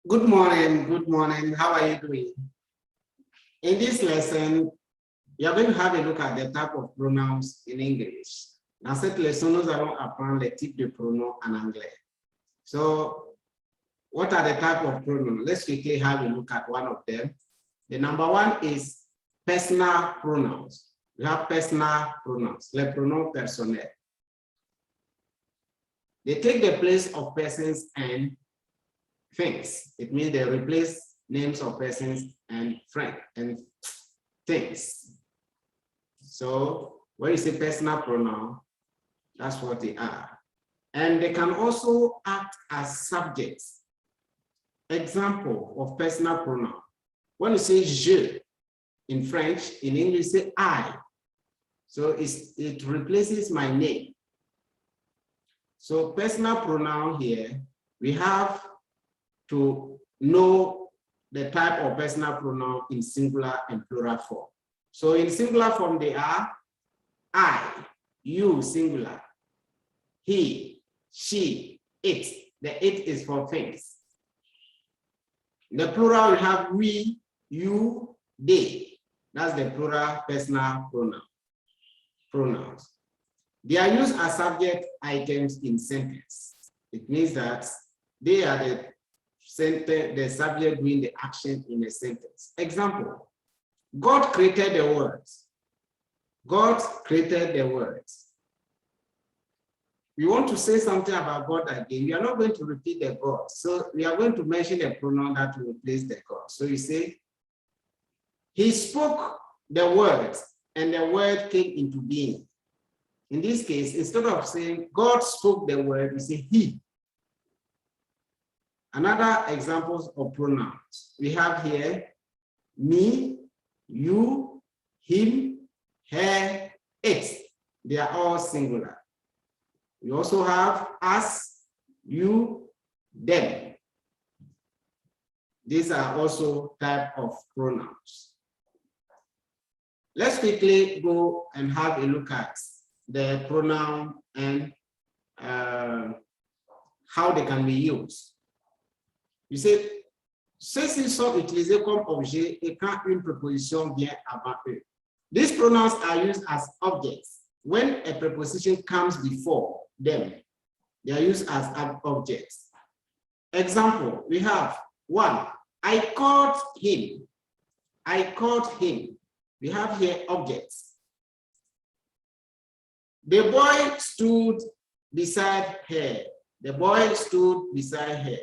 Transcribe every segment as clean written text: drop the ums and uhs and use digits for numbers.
Good morning, good morning. How are you doing? In this lesson, we are going to have a look at the type of pronouns in English. Dans cette leçon, nous allons apprendre les types de pronoms en anglais. So, what are the type of pronouns? Let's quickly have a look at one of them. The number one is personal pronouns. We have personal pronouns, les pronoms personnels. They take the place of persons and things. It means they replace names of persons and things. So when you say personal pronoun, that's what they are. And they can also act as subjects. Example of personal pronoun. When you say je in French, in English, say I. So it replaces my name. So personal pronoun here, we have to know the type of personal pronoun in singular and plural form. So in singular form, they are I, you, singular, he, she, it. The it is for things. In the plural, we have we, you, they. That's the plural personal pronouns. They are used as subject items in sentence. It means that they are the subject doing the action in a sentence. Example, God created the words. God created the words. We want to say something about God again. We are not going to repeat the God. So we are going to mention a pronoun that will replace the God. So you say, he spoke the words and the word came into being. In this case, instead of saying God spoke the word, we say he. Another examples of pronouns. We have here me, you, him, her, it. They are all singular. We also have us, you, them. These are also type of pronouns. Let's quickly go and have a look at the pronoun and how they can be used. You say, ceux-ci sont utilisés comme objet et quand une préposition vient avant eux. These pronouns are used as objects. When a preposition comes before them, they are used as objects. Example, we have one, I called him. I called him. We have here objects. The boy stood beside her. The boy stood beside her.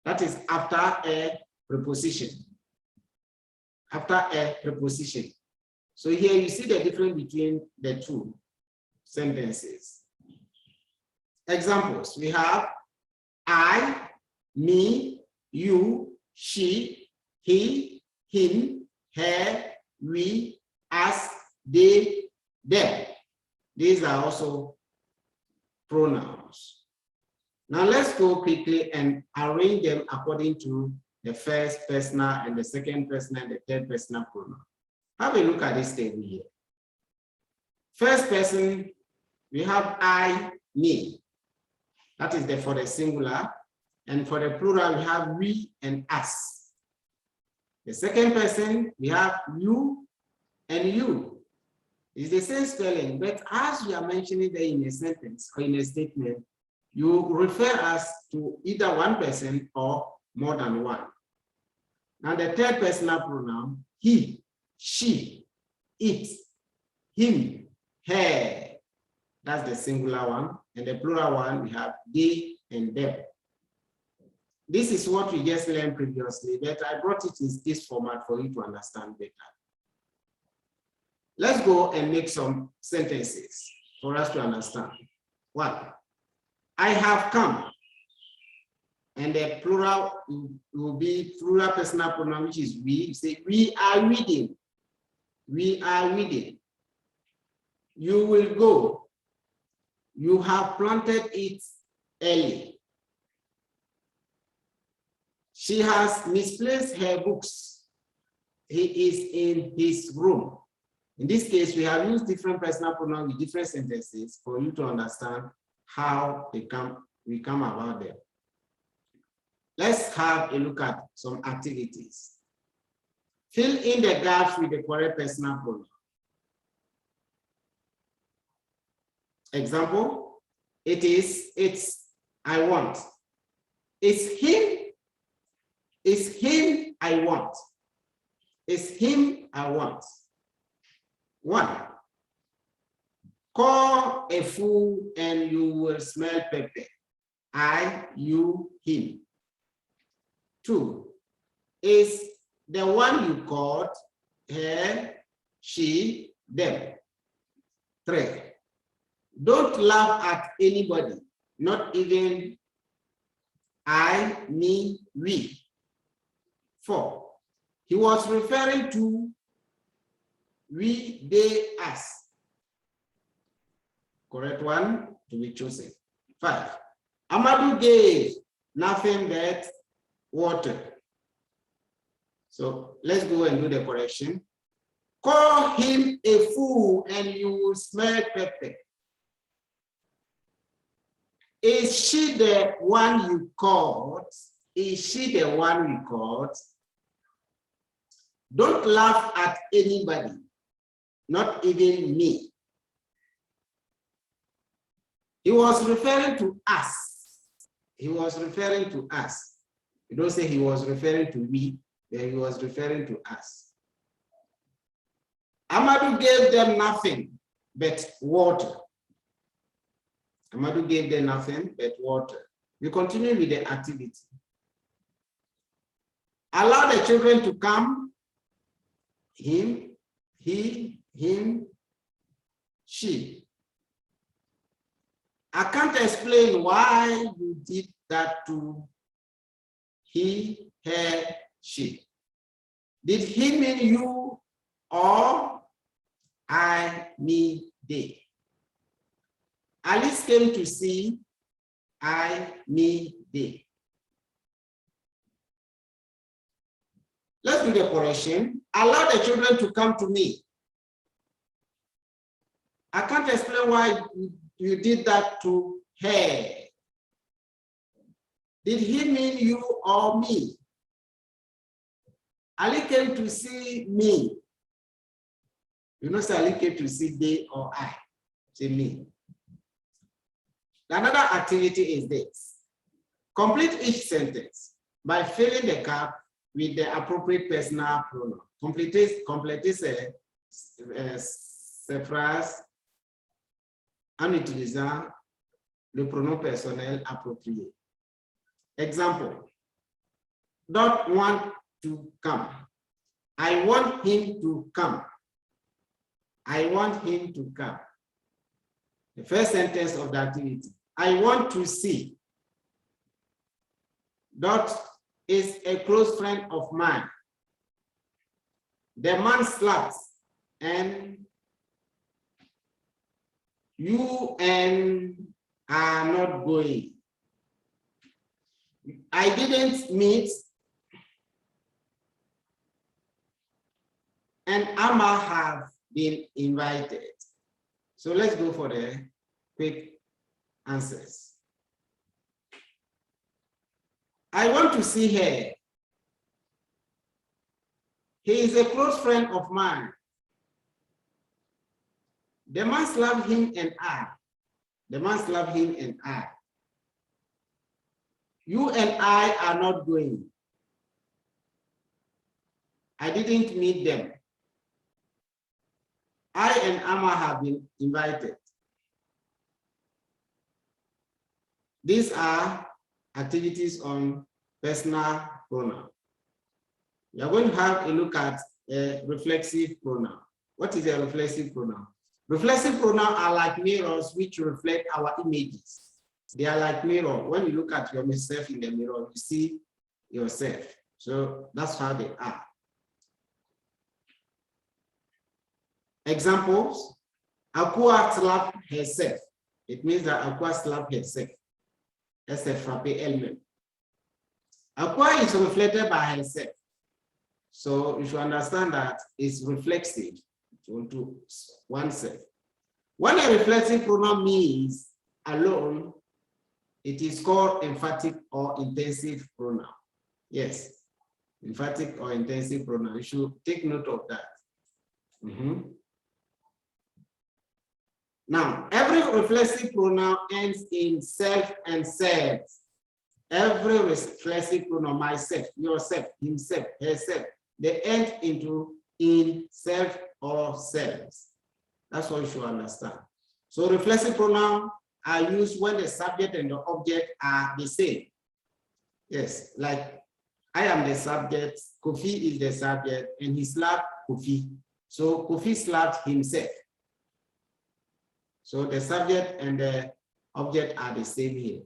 That is after a preposition. After a preposition. So here you see the difference between the two sentences. Examples, we have I, me, you, she, he, him, her, we, us, they, them. These are also pronouns. Now let's go quickly and arrange them according to the first personal and the second personal and the third personal pronoun. Have a look at this table here. First person, we have I, me. That is for the singular. And for the plural, we have we and us. The second person, we have you and you. It's the same spelling, but as we are mentioning there in a sentence or in a statement, you refer us to either one person or more than one. Now the third personal pronoun, he, she, it, him, her. That's the singular one. And the plural one, we have they and them. This is what we just learned previously, but I brought it in this format for you to understand better. Let's go and make some sentences for us to understand. One, I have come. And the plural will be plural personal pronoun, which is we. You say, we are reading. We are reading. You will go. You have planted it early. She has misplaced her books. He is in his room. In this case, we have used different personal pronouns with different sentences for you to understand how we come about them. Let's have a look at some activities. Fill in the gaps with the correct personal pronoun. Example, it's, I want. It's him, I want. It's him, I want. 1. Call a fool and you will smell pepper. I, you, him. 2. Is the one you called her, she, them. 3. Don't laugh at anybody, not even I, me, we. 4. He was referring to we, they, us. Correct one to be chosen. 5. Amadou gave nothing but water. So let's go and do the correction. Call him a fool and you will smell pepper. Is she the one you called? Is she the one you called? Don't laugh at anybody, not even me. He was referring to us. He was referring to us. You don't say he was referring to me, but he was referring to us. Amadou gave them nothing but water. Amadou gave them nothing but water. We continue with the activity. Allow the children to come. Him, he, him, she. I can't explain why you did that to he, her, she. Did he mean you or I, me, they? Alice came to see I, me, they. Let's do the correction. Allow the children to come to me. I can't explain why you did that to her. Did he mean you or me? Ali came to see me. You know, so Ali came to see they or I. Say me. Another activity is this. Complete each sentence by filling the gap with the appropriate personal pronoun. Complétez ces phrases en utilisant le pronom personnel approprié. Example, don't want to come. I want him to come. I want him to come. The first sentence of the activity. I want to see. Dot is a close friend of mine. The man slaps and you and are not going. I didn't meet and Amma have been invited. So let's go for the quick answers. I want to see her. He is a close friend of mine. The man slapped him and I. The man slapped him and I. You and I are not going. I didn't meet them. I and Amma have been invited. These are activities on personal pronoun. We are going to have a look at a reflexive pronoun. What is a reflexive pronoun? Reflexive pronouns are like mirrors which reflect our images. They are like mirror. When you look at yourself in the mirror, you see yourself. So that's how they are. Examples, Akua slapped herself. It means that Akua slapped herself. Elle s'est frappée elle-même. Akua is reflected by herself. So you should understand that it's reflexive to oneself. When a reflexive pronoun means alone, It is called emphatic or intensive pronoun. Yes, emphatic or intensive pronoun. You should take note of that. Now, every reflexive pronoun ends in self and selves. Every reflexive pronoun, myself, yourself, himself, herself, they end into in, self, or selves. That's what you should understand. So reflexive pronouns are used when the subject and the object are the same. Yes, like I am the subject, Kofi is the subject, and he slapped Kofi. So Kofi slapped himself. So the subject and the object are the same here.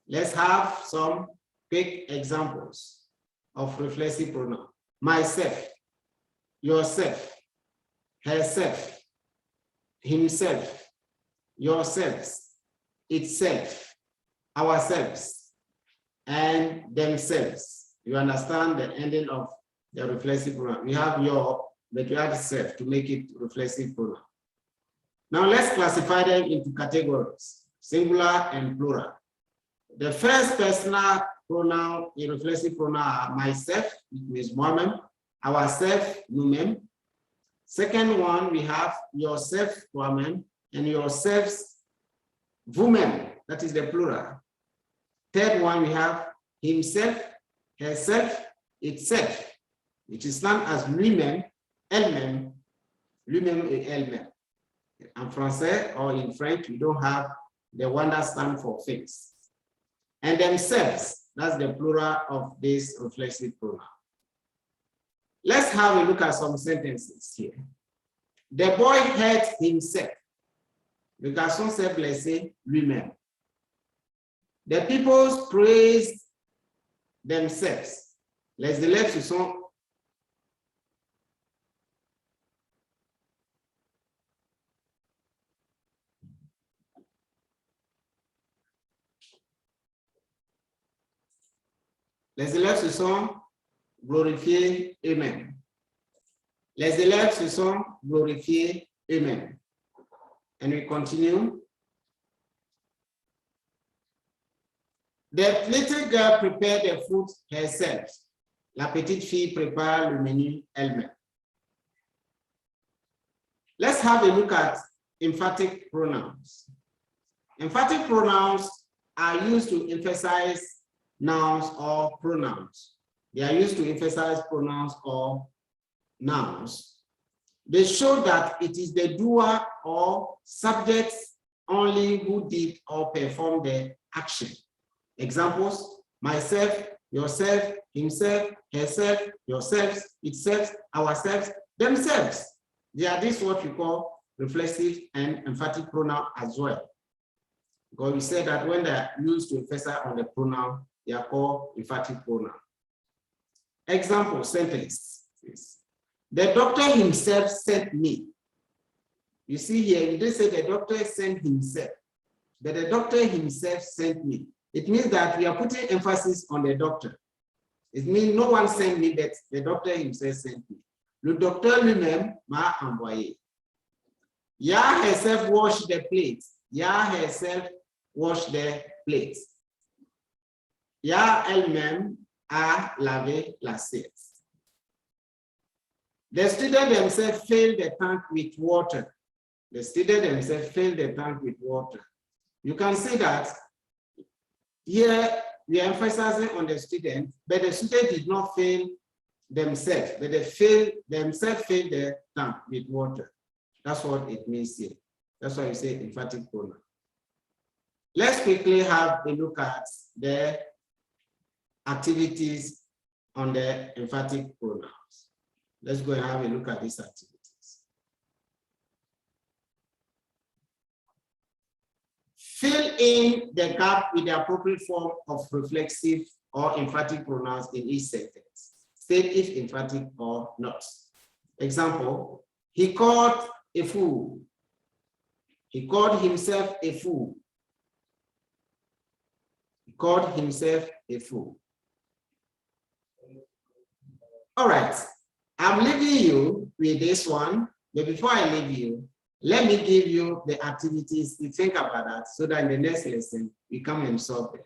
Let's have some quick examples of reflexive pronoun. Myself, yourself, herself, himself, yourselves, itself, ourselves, and themselves. You understand the ending of the reflexive pronoun. We have your, but you add self to make it reflexive pronoun. Now let's classify them into categories, singular and plural. The first personal pronoun in reflexive pronoun are myself, it means woman, ourself, nous-mêmes. Second one, we have yourself, woman, and yourselves, vous-même, that is the plural. Third one, we have himself, herself, itself, which is known as lui-même, elle-même, lui-même et elle-même. En français or in French, we don't have the one that stands for things. And themselves, that's the plural of this reflexive pronoun. Let's have a look at some sentences here. The boy hurt himself. Le garçon s'est blessé lui-même. The people praised themselves. Les élèves se sont glorifiés eux-mêmes. Les élèves se sont glorifiés eux-mêmes. And we continue. The little girl prepared the food herself. La petite fille prépare le menu elle-même. Let's have a look at emphatic pronouns. Emphatic pronouns are used to emphasize nouns or pronouns. They are used to emphasize pronouns or nouns. They show that it is the doer or subjects only who did or performed the action. Examples: myself, yourself, himself, herself, yourselves, itself, ourselves, themselves. They are this what we call reflexive and emphatic pronoun as well. Because we said that when they are used to emphasize on the pronoun, they are called emphatic pronoun. Example sentence. The doctor himself sent me. You see here, we didn't say the doctor sent himself, but the doctor himself sent me. It means that we are putting emphasis on the doctor. It means no one sent me, but the doctor himself sent me. Le docteur lui-même m'a envoyé. Ya herself washed the plates. Ya herself washed the plates. Ya elle-même a lavé l'assiette. The student themselves filled the tank with water. The student themselves filled the tank with water. You can see that here we are emphasizing on the student, but the student did not fill themselves, but they themselves filled the tank with water. That's what it means here. That's why you say emphatic pronoun. Let's quickly have a look at the activities on the emphatic pronouns. Let's go and have a look at these activities. Fill in the gap with the appropriate form of reflexive or emphatic pronouns in each sentence. State if emphatic or not. Example, he called a fool. He called himself a fool. He called himself a fool. All right, I'm leaving you with this one, but before I leave you, Let me give you the activities to think about that so that in the next lesson, we come and solve them.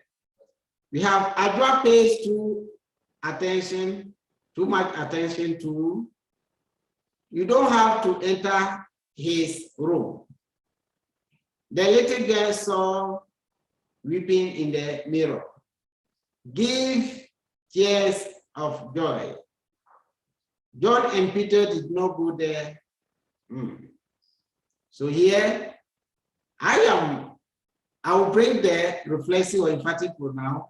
We have Adwa pays too much attention to. You don't have to enter his room. The little girl saw weeping in the mirror. Give tears of joy. John and Peter did not go there. So here, I will bring the reflexive or emphatic pronoun.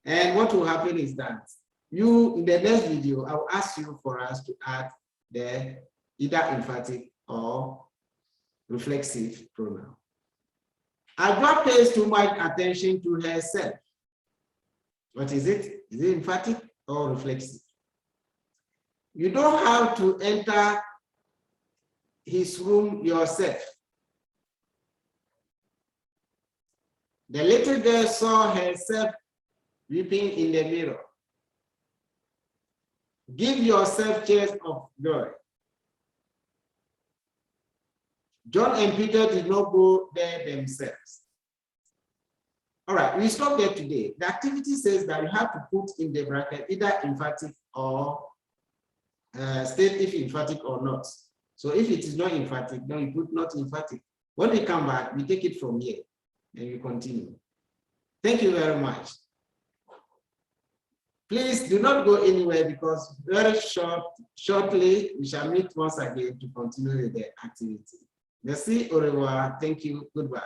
And what will happen is that in the next video, I will ask you for us to add the either emphatic or reflexive pronoun. Adwa pays too much attention to herself. What is it? Is it emphatic or reflexive? You don't have to enter his room yourself. The little girl saw herself weeping in the mirror. Give yourself tears of joy. John and Peter did not go there themselves. All right, we stop there today. The activity says that you have to put in the bracket either emphatic or state if emphatic or not. So if it is not emphatic, then you put not emphatic. When we come back, we take it from here and we continue. Thank you very much. Please do not go anywhere because very shortly we shall meet once again to continue with the activity. Merci, au revoir, thank you, goodbye.